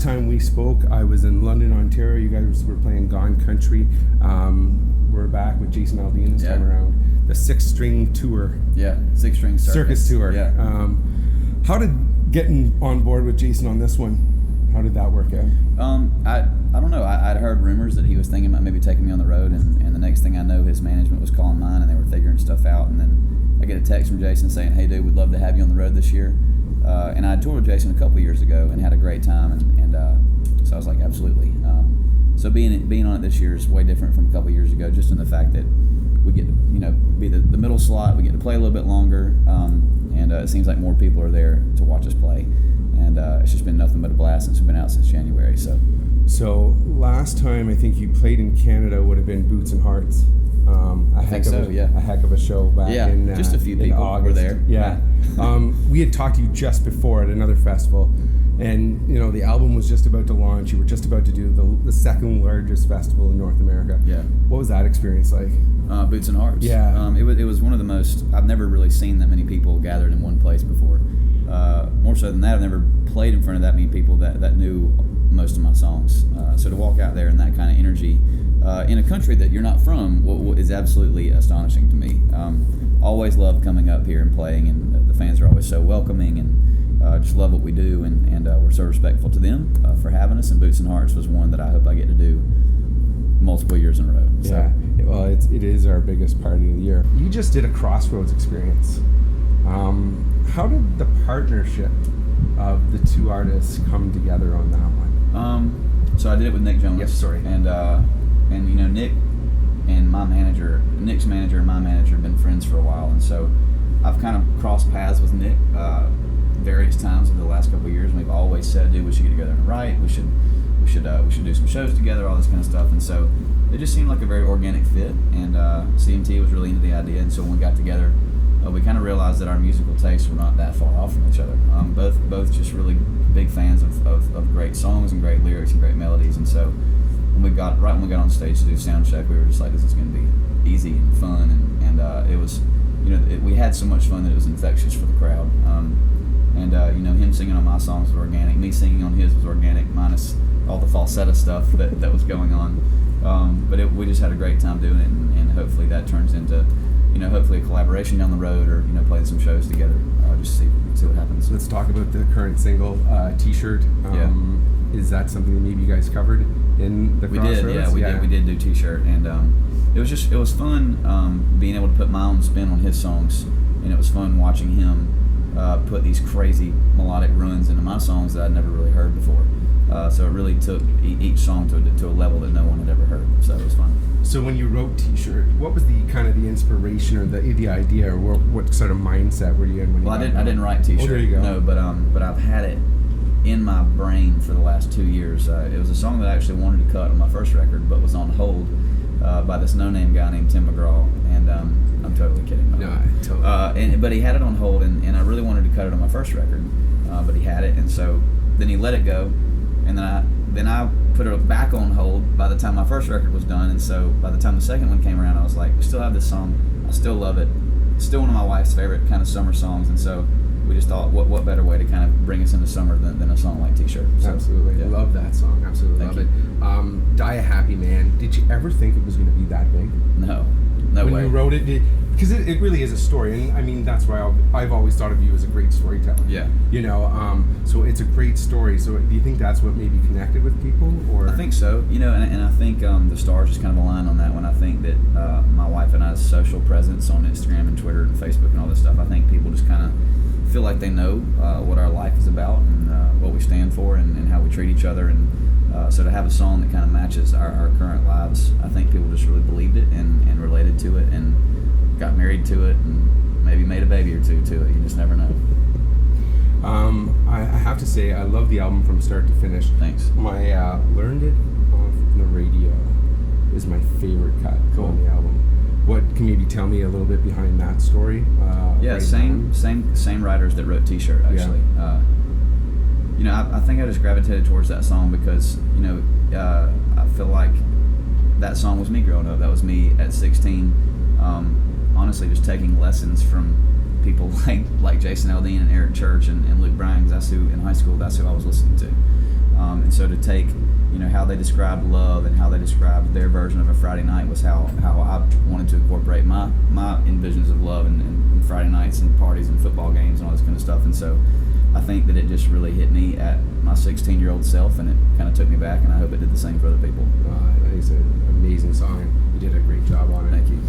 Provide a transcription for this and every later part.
last time we spoke, I was in London, Ontario. You guys were playing Gone Country. We're back with Jason Aldean this time around. The Six String Tour. Yeah, Six String Circus Tour. Yeah. How did getting on board with Jason on this one, how did that work out? I don't know. I'd heard rumors that he was thinking about maybe taking me on the road, and the next thing I know, his management was calling mine, and they were figuring stuff out. And then I get a text from Jason saying, "Hey, dude, we'd love to have you on the road this year." And I toured with Jason a couple years ago and had a great time, and so I was like, absolutely. So being on it this year is way different from a couple years ago, just in the fact that we get to be the middle slot. We get to play a little bit longer, and it seems like more people are there to watch us play. And it's just been nothing but a blast since we've been out since January. So last time I think you played in Canada would have been Boots and Hearts. I think so. A heck of a show back in just a few people August. were there. Yeah. We had talked to you just before at another festival, and the album was just about to launch. You were just about to do the second largest festival in North America. Yeah. What was that experience like? Boots and Hearts. Yeah. It was one of the most. I've never really seen that many people gathered in one place before. More so than that, I've never played in front of that many people that knew most of my songs. So to walk out there in that kind of energy in a country that you're not from is absolutely astonishing to me. Always love coming up here and playing, and the fans are always so welcoming, and just love what we do, and we're so respectful to them for having us. And Boots and Hearts was one that I hope I get to do multiple years in a row. So. Yeah, well, it is our biggest party of the year. You just did a Crossroads experience. How did the partnership of the two artists come together on that one? So I did it with Nick Jonas. Yep, sorry. And Nick and Nick's manager and my manager have been friends for a while, and so I've kind of crossed paths with Nick various times over the last couple of years. And we've always said, dude, we should get together and write. We should do some shows together, all this kind of stuff. And so it just seemed like a very organic fit, and CMT was really into the idea. And so when we got together, we kind of realized that our musical tastes were not that far off from each other. Both just really big fans of great songs and great lyrics and great melodies. And so when we got on stage to do sound check, we were just like, this is going to be easy and fun, and it was, we had so much fun that it was infectious for the crowd. Him singing on my songs was organic, me singing on his was organic, minus all the falsetto stuff that was going on. But we just had a great time doing it, and hopefully that turns into hopefully a collaboration down the road, or playing some shows together, just see what happens. Let's talk about the current single, T-shirt. Is that something that maybe you guys covered in the Crossroads? We did do T-shirt, and it was fun being able to put my own spin on his songs, and it was fun watching him put these crazy melodic runs into my songs that I'd never really heard before. So it really took each song to a level that no one had ever heard. So it was fun. So when you wrote T-shirt, what was the kind of the inspiration or the idea, or what sort of mindset were you in when you? Well, I didn't write T-shirt. Oh, there you go. No, but I've had it in my brain for the last 2 years. It was a song that I actually wanted to cut on my first record, but was on hold by this no-name guy named Tim McGraw, and I'm totally kidding. No, totally. But he had it on hold, and I really wanted to cut it on my first record, but he had it, and so then he let it go, and then I put it back on hold by the time my first record was done, and so by the time the second one came around, I was like, we still have this song, I still love it, it's still one of my wife's favorite kind of summer songs, and so we just thought, what better way to kind of bring us into summer than a song like T-shirt. So, absolutely. Yeah. Love that song. Absolutely love it. Die a Happy Man. Did you ever think it was going to be that big? No way. When you wrote it, because it really is a story, and I mean, that's why I've always thought of you as a great storyteller. Yeah. So it's a great story. So do you think that's what maybe connected with people? Or I think so. And I think the stars just kind of aligned on that one. I think that my wife and I's social presence on Instagram and Twitter and Facebook and all this stuff, I think people just kind of feel like they know what our life is about, and what we stand for, and how we treat each other, and so to have a song that kind of matches our current lives, I think people just really believed it and related to it, and got married to it, and maybe made a baby or two to it. You just never know. I have to say, I love the album from start to finish. Thanks. My Learned It on the Radio is my favorite cut on the album. What can you maybe tell me a little bit behind that story? Same writers that wrote T-shirt, actually. Yeah. I think I just gravitated towards that song because I feel like that song was me growing up. That was me at 16. Honestly, just taking lessons from people like Jason Aldean and Eric Church and Luke Bryan, because in high school that's who I was listening to. And so to take, you know, how they described love and how they described their version of a Friday night was how I wanted to incorporate my envisions of love and Friday nights and parties and football games and all this kind of stuff. And so I think that it just really hit me at my 16-year-old self, and it kind of took me back, and I hope it did the same for other people. It's an amazing song. You did a great job on it. Thank you.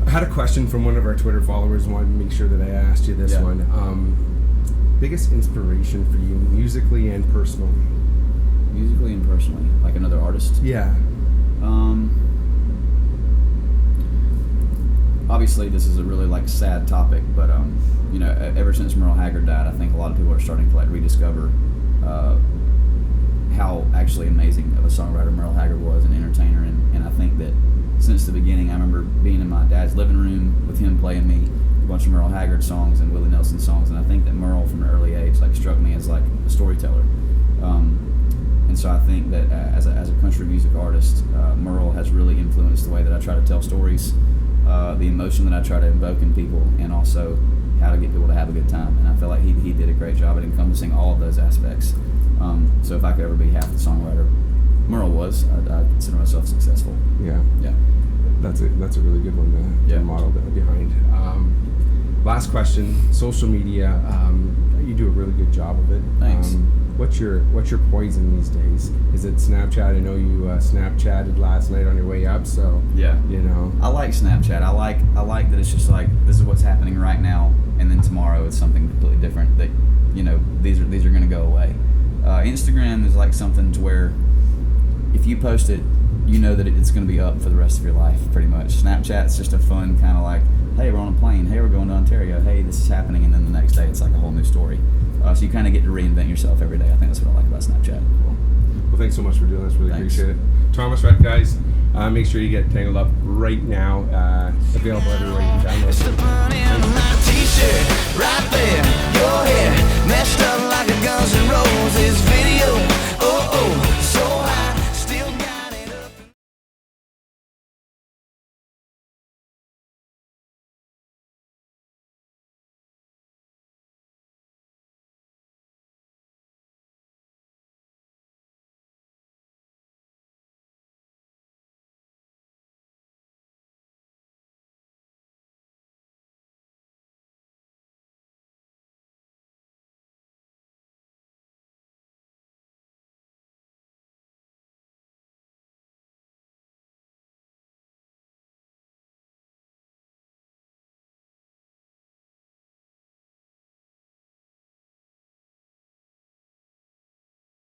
I had a question from one of our Twitter followers. Wanted to make sure that I asked you this one. Biggest inspiration for you, musically and personally? Musically and personally, like another artist? Yeah. Obviously, this is a really sad topic, but you know, ever since Merle Haggard died, I think a lot of people are starting to rediscover how actually amazing of a songwriter Merle Haggard was, an entertainer, and I think that since the beginning, I remember being in my dad's living room with him playing me a bunch of Merle Haggard songs and Willie Nelson songs, and I think that Merle from an early age struck me as a storyteller. And so I think that as a country music artist, Merle has really influenced the way that I try to tell stories, the emotion that I try to invoke in people, and also how to get people to have a good time. And I feel like he did a great job at encompassing all of those aspects. So if I could ever be half the songwriter Merle was, I consider myself successful. Yeah. Yeah. That's a really good one to model behind. Last question, social media. You do a really good job of it. Thanks. What's your poison these days? Is it Snapchat? I know you Snapchatted last night on your way up, so yeah. You know. I like Snapchat. I like that it's just this is what's happening right now, and then tomorrow it's something completely different. That, you know, these are going to go away. Instagram is something to where if you post it, you know that it's going to be up for the rest of your life, pretty much. Snapchat's just a fun kind of hey, we're on a plane. Hey, we're going to Ontario. Hey, this is happening, and then the next day it's a whole new story. So you kind of get to reinvent yourself every day. I think that's what I like about Snapchat. Cool. Well, thanks so much for doing this. Really Thanks. appreciate it. Thomas Rhett, guys. Make sure you get Tangled Up right now. Available everywhere you can download it. It's the bunny on my t-shirt, right there, your hair, messed up like a Guns N' Roses